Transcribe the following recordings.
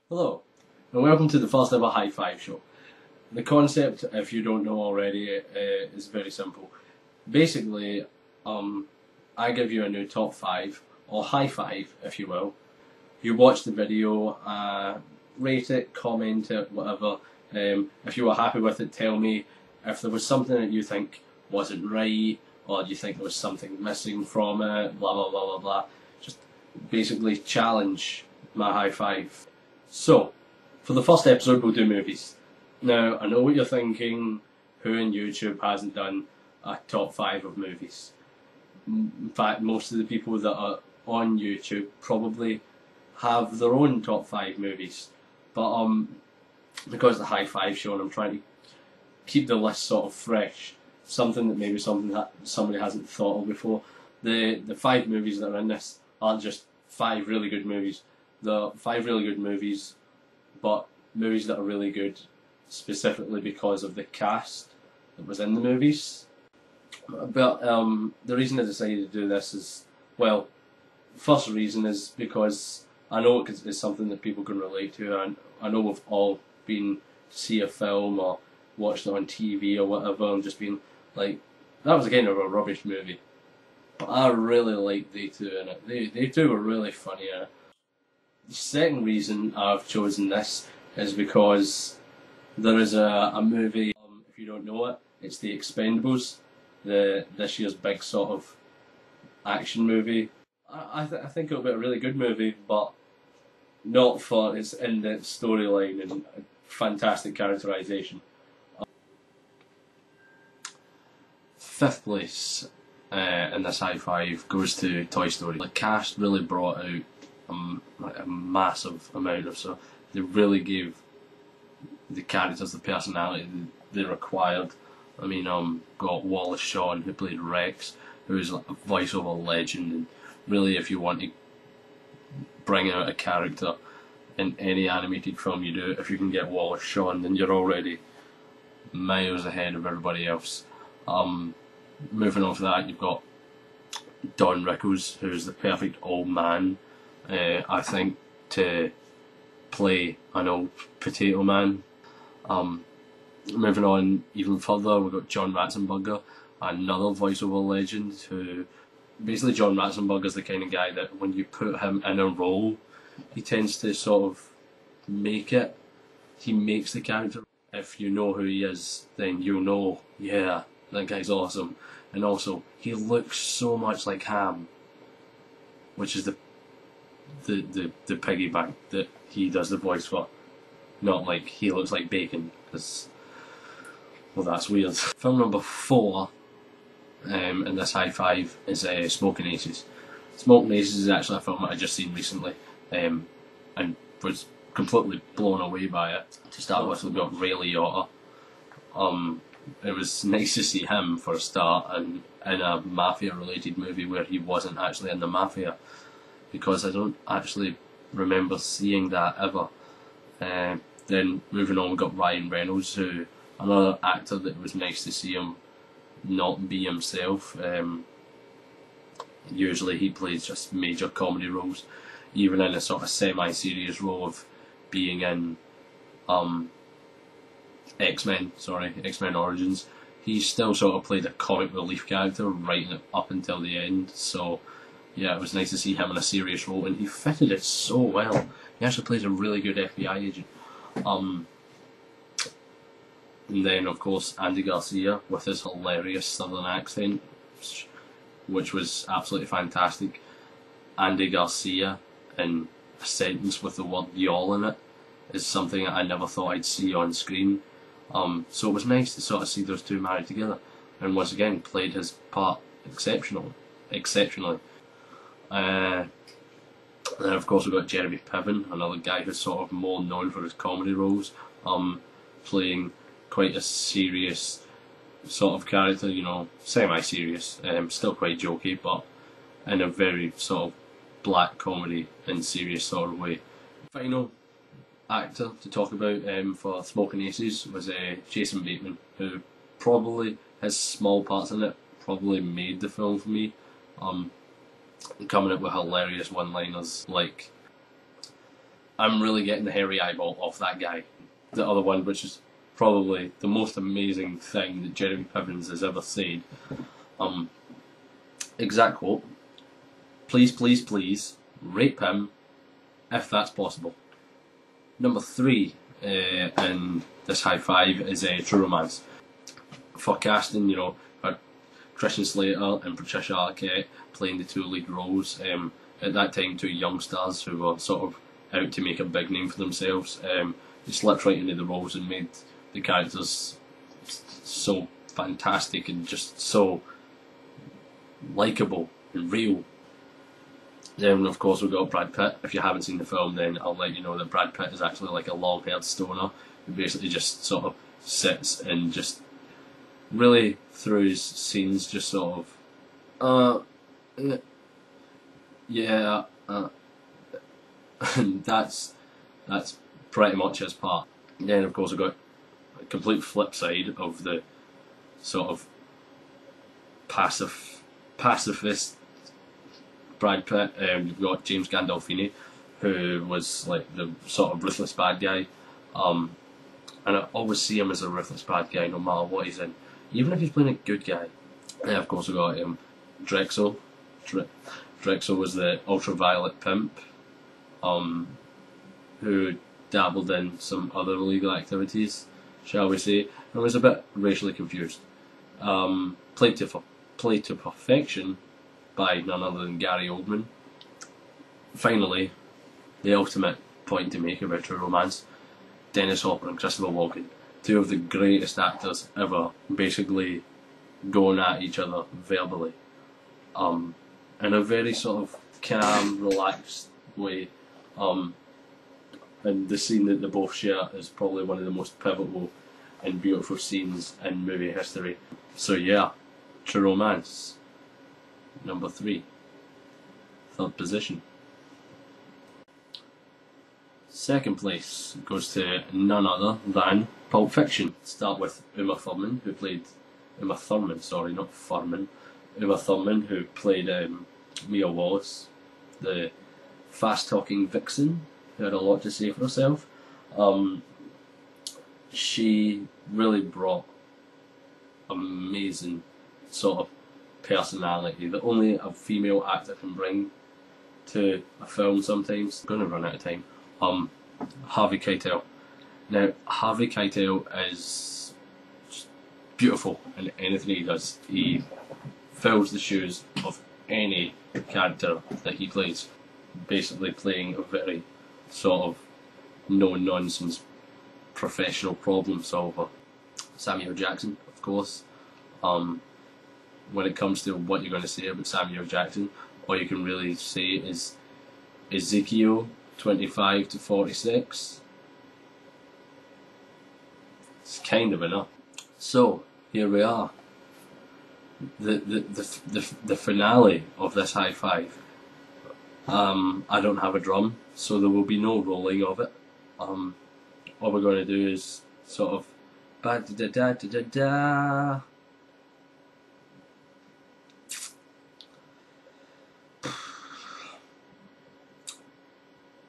Hello, and welcome to the first ever High Five show. The concept, if you don't know already, is very simple. Basically, I give you a new top 5, or high 5 if you will. You watch the video, rate it, comment it, whatever. If you were happy with it, tell me. If there was something that you think wasn't right, or you think there was something missing from it, blah blah blah blah blah. Just basically challenge my high 5. So, for the first episode, we'll do movies. Now, I know what you're thinking. Who in YouTube hasn't done a top 5 of movies? In fact, most of the people that are on YouTube probably have their own top 5 movies. But because the High 5 show, and I'm trying to keep the list sort of fresh, something that maybe somebody hasn't thought of before. The 5 movies that are in this aren't just 5 really good movies. They're 5 really good movies, but movies that are really good specifically because of the cast that was in the movies. But the reason I decided to do this is, well, first reason is because I know it's something that people can relate to, and I know we've all been to see a film or watched it on TV or whatever and just been like, that was kind of a rubbish movie. But I really liked they two in it. They two were really funny in it. The second reason I've chosen this is because there is a movie, if you don't know it, it's The Expendables, this year's big sort of action movie. I think it'll be a really good movie, but not for its in-depth storyline and fantastic characterisation. Fifth place in this high 5 goes to Toy Story. The cast really brought out a massive amount of stuff. They really gave the characters the personality they required. I mean, got Wallace Shawn, who played Rex, who's like a voiceover legend, and really if you want to bring out a character in any animated film you do, if you can get Wallace Shawn, then you're already miles ahead of everybody else. Moving on from that, you've got Don Rickles, who's the perfect old man, I think, to play an old potato man. Moving on even further, we've got John Ratzenberger, another voiceover legend, who basically John Ratzenberger is the kind of guy that when you put him in a role, he tends to sort of make it. He makes the character. If you know who he is, then you'll know, yeah, that guy's awesome. And also, he looks so much like Ham, which is the piggyback that he does the voice for. Not like he looks like bacon, because, well, that's weird. Film number 4 in this high 5 is Smoking Aces. Smoking Aces is actually a film that I just seen recently, and was completely blown away by it. To start with, we've got Ray Liotta. It was nice to see him for a start, and in a mafia-related movie where he wasn't actually in the mafia, because I don't actually remember seeing that ever. Then moving on, we got Ryan Reynolds, who another actor that was nice to see him not be himself. Usually he plays just major comedy roles, even in a sort of semi-serious role of being in X-Men Origins. He still sort of played a comic relief character right up until the end, so yeah, it was nice to see him in a serious role, and he fitted it so well. He actually plays a really good FBI agent. And then, of course, Andy Garcia with his hilarious southern accent, which was absolutely fantastic. Andy Garcia in a sentence with the word y'all in it is something that I never thought I'd see on screen. So it was nice to sort of see those two married together, and once again played his part exceptionally. And then of course we've got Jeremy Piven, another guy who's sort of more known for his comedy roles, playing quite a serious sort of character, you know, semi-serious, still quite jokey, but in a very sort of black comedy and serious sort of way. Final actor to talk about for Smoking Aces was Jason Bateman, who probably has small parts in it, probably made the film for me. Coming up with hilarious one-liners like, I'm really getting the hairy eyeball off that guy. The other one, which is probably the most amazing thing that Jeremy Piven's has ever said. Exact quote: "Please, please, please, rape him if that's possible." Number 3 in this high five is True Romance. For casting, you know, Christian Slater and Patricia Arquette playing the 2 lead roles. At that time, 2 young stars who were sort of out to make a big name for themselves. They slipped right into the roles and made the characters so fantastic and just so likeable and real. Then of course we've got Brad Pitt. If you haven't seen the film, then I'll let you know that Brad Pitt is actually like a long-haired stoner who basically just sort of sits and just really through his scenes just sort of yeah and that's pretty much his part. And then of course we've got a complete flip side of the sort of pacifist Brad Pitt. You've got James Gandolfini, who was like the sort of ruthless bad guy, and I always see him as a ruthless bad guy no matter what he's in, even if he's playing a good guy. And of course we got Drexel. Drexel was the ultraviolet pimp, who dabbled in some other illegal activities, shall we say, and was a bit racially confused. Played to perfection by none other than Gary Oldman. Finally, the ultimate point to make about True Romance: Dennis Hopper and Christopher Walken, 2 of the greatest actors ever, basically going at each other verbally, in a very sort of calm, relaxed way. And the scene that they both share is probably one of the most pivotal and beautiful scenes in movie history. So yeah, True Romance, number 3, 3rd position. 2nd place goes to none other than Pulp Fiction. Start with Uma Thurman, who played Uma Thurman, who played Mia Wallace, the fast-talking vixen who had a lot to say for herself. She really brought amazing sort of personality that only a female actor can bring to a film sometimes. I'm going to run out of time. Harvey Keitel. Now, Harvey Keitel is beautiful in anything he does. He fills the shoes of any character that he plays, basically playing a very sort of no-nonsense professional problem solver. Samuel Jackson, of course. When it comes to what you're going to say about Samuel Jackson, all you can really say is Ezekiel 25 to 46. It's kind of enough. So here we are, the finale of this high five. I don't have a drum, so there will be no rolling of it. All we're going to do is sort of ba da da da da da.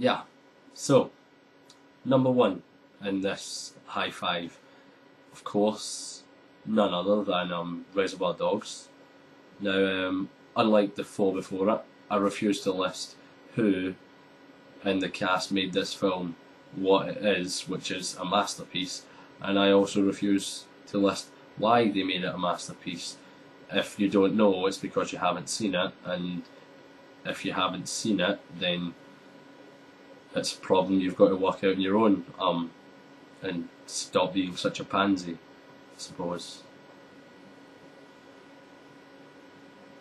Yeah, so number 1 in this high five, of course, none other than Reservoir Dogs. Now, unlike the 4 before it, I refuse to list who in the cast made this film what it is, which is a masterpiece, and I also refuse to list why they made it a masterpiece. If you don't know, it's because you haven't seen it, and if you haven't seen it, then it's a problem you've got to work out on your own, and stop being such a pansy, I suppose.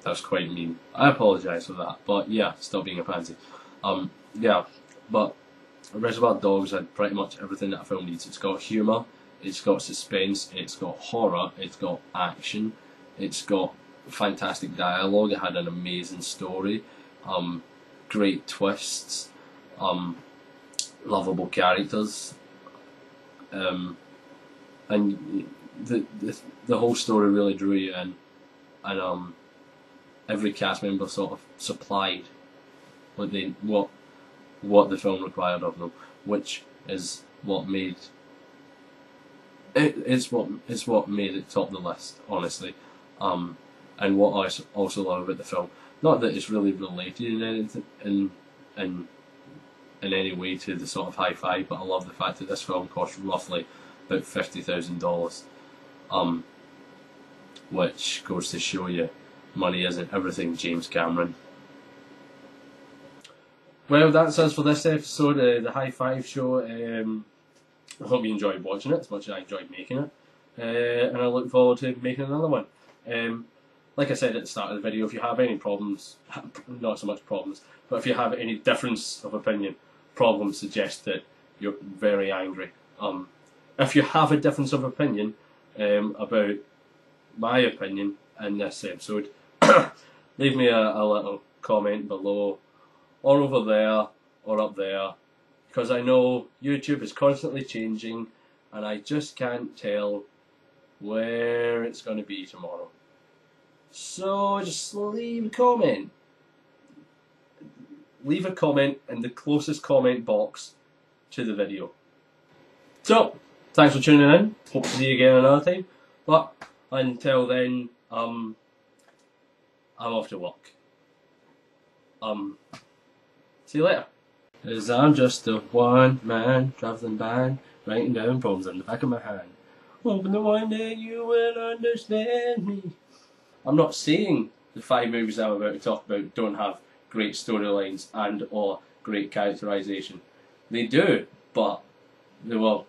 That's quite mean. I apologise for that, but yeah, stop being a pansy. Yeah, but Reservoir Dogs had pretty much everything that a film needs. It's got humour, it's got suspense, it's got horror, it's got action, it's got fantastic dialogue, it had an amazing story, great twists, lovable characters, and the whole story really drew you in, and every cast member sort of supplied what what the film required of them, which is what made it's what made it top the list, honestly. And what I also love about the film, not that it's really related in anything in any way to the sort of hi-fi, but I love the fact that this film cost roughly about $50,000, which goes to show you money isn't everything, James Cameron. Well, that's us for this episode of the High Five Show. I hope you enjoyed watching it as much as I enjoyed making it, and I look forward to making another one. Like I said at the start of the video, if you have any problems, not so much problems, but if you have any difference of opinion, problems suggest that you're very angry. If you have a difference of opinion about my opinion in this episode, leave me a little comment below, or over there, or up there, because I know YouTube is constantly changing, and I just can't tell where it's going to be tomorrow. So just leave a comment. Leave a comment in the closest comment box to the video. So, thanks for tuning in. Hope to see you again another time. But until then, I'm off to work. See you later. 'Cause I'm just a one-man travelling band, writing down poems in the back of my hand. Hoping that one day you will understand me. I'm not saying the 5 movies I'm about to talk about don't have great storylines and or great characterization. They do, but they will.